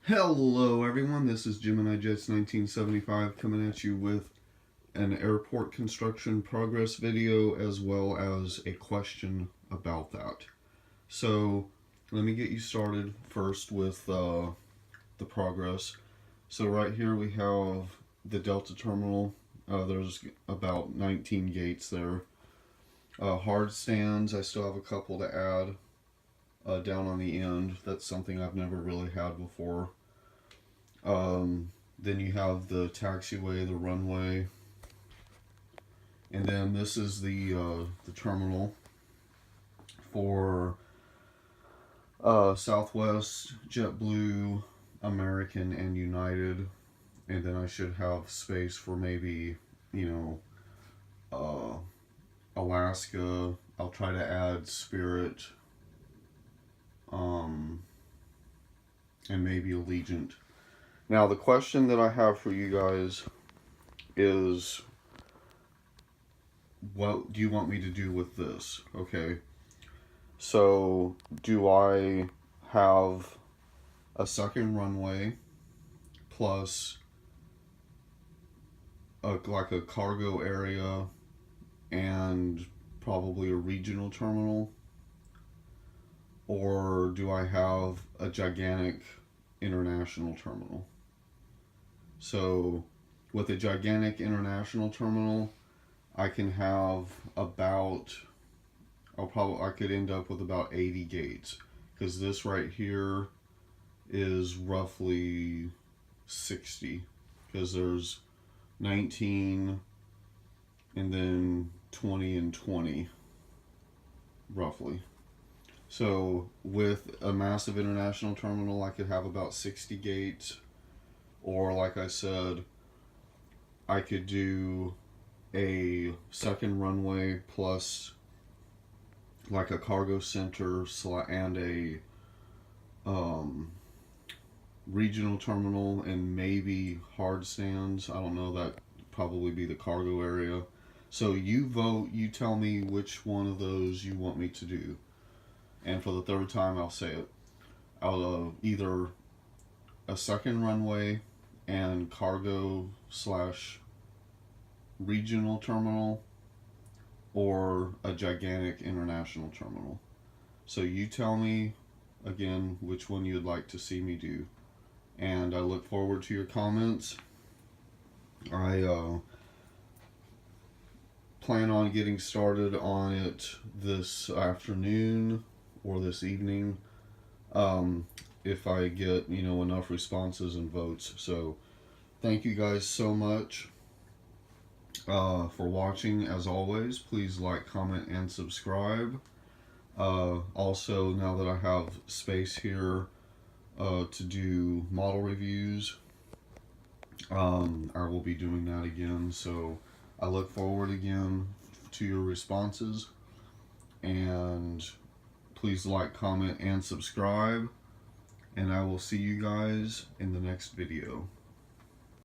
Hello everyone, this is Gemini Jets 1975 coming at you with an airport construction progress video as well as a question about that. So let me get you started first with the progress. So right here we have the Delta terminal. There's about 19 gates there. Hard stands, I still have a couple to add down on the end. That's something I've never really had before. Then you have the taxiway, the runway, and then this is the terminal for Southwest, JetBlue, American, and United. And then I should have space for maybe, Alaska. I'll try to add Spirit, and maybe Allegiant. Now, the question that I have for you guys is, what do you want me to do with this? Okay, so do I have a second runway plus like a cargo area and probably a regional terminal? Or do I have a gigantic international terminal? So with a gigantic international terminal, I can have about, I could end up with about 80 gates, because this right here is roughly 60, because there's 19 and then 20 and 20 roughly. So with a massive international terminal, I could have about 60 gates. Or like I said, I could do a second runway plus like a cargo center and a regional terminal and maybe hard stands. I don't know, that probably be the cargo area. So you vote, you tell me which one of those you want me to do. And for the third time, I'll say it. I'll either a second runway and cargo / regional terminal, or a gigantic international terminal. So you tell me again which one you'd like to see me do, and I look forward to your comments. I plan on getting started on it this afternoon or this evening, if I get enough responses and votes. So thank you guys so much for watching. As always, please like, comment, and subscribe. Also, now that I have space here to do model reviews, I will be doing that again. So I look forward again to your responses, and please like, comment, and subscribe, and I will see you guys in the next video.